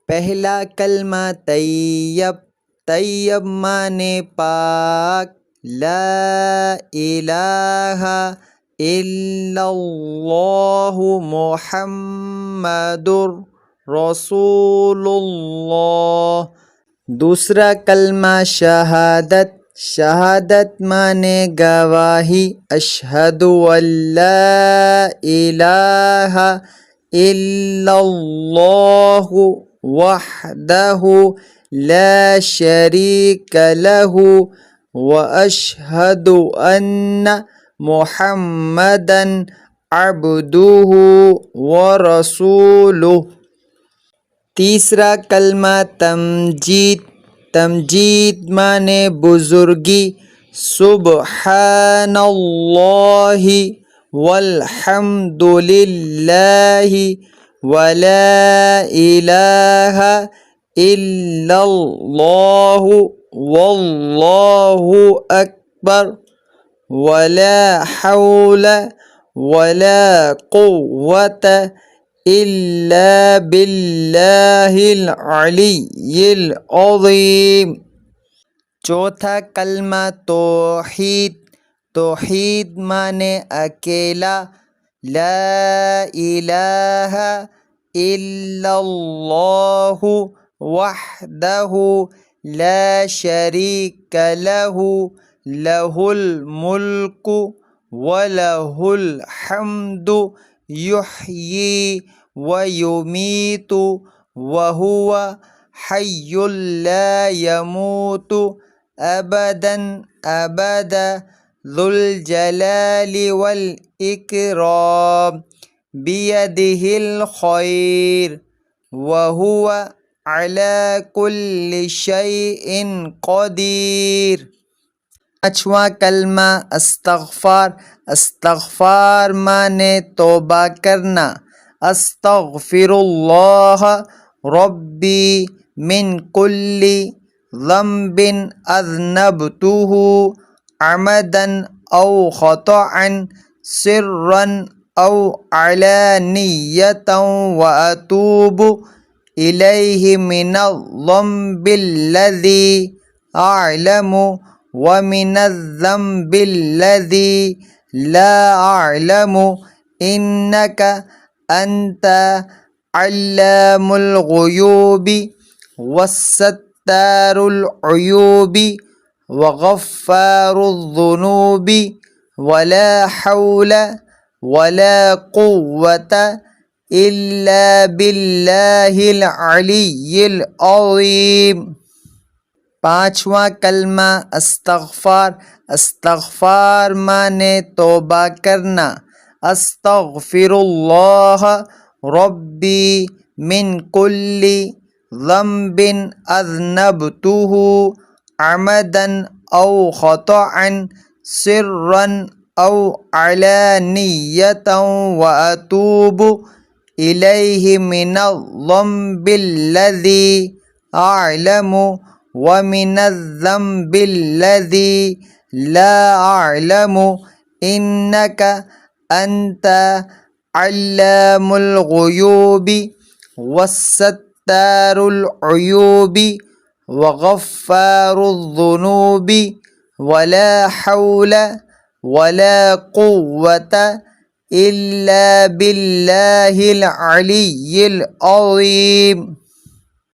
پہلا کلمہ طیب، طیب معنی پاک، لا الہ الا اللہ محمد رسول اللہ۔ دوسرا کلمہ شہادت، شہادت معنی گواہی، اشہد ان لا الہ الا اللہ وحدہ لا شریک لہ واشہد ان محمدا عبدہ ورسولہ۔ تیسرا کلمہ تمجید، تمجید معنی بزرگی، سبحان اللہ والحمد للہ ولا الہ الا اللہ واللہ اکبر ولا حول ولا قوة الا باللہ العلی العظیم۔ چوتھا کلمہ توحید، توحید معنی اکیلا، لا الہ الا اللہ وحدہ لا شریک لہ لہ الملک ولہ الحمد یحیی ویمیت وہو حی لا یموت ابدا ابدا ذو الجلال والاکرام بیدہ الخیر وہو علی کل شیء قدیر۔ پانچواں کلمہ استغفار، استغفار معنی توبہ کرنا، استغفر اللہ ربی من کل ذنب اذنبتہ عمدا او خطأ سرا او علانیۃ واتوب الیہ من الذنب الذی اعلم ومن الذنب الذی لا اعلم انک انت علام الغیوب والستار العیوب وغفار الذنوب ولا حول ولا قوة الا باللہ العلی العظیم۔ پانچواں کلمہ استغفار، استغفار معنی توبہ کرنا، استغفر اللہ ربی من کل ذنب اذنبتہ عمدا او خطأ سرا او علانیۃ واتوب الیہ من الذنب الذی اعلم ومن الذنب الذی لا اعلم انک انت علام الغیوب والستار العیوب وغفار الذنوب ولا حول ولا قوة الا باللہ العلی العظیم۔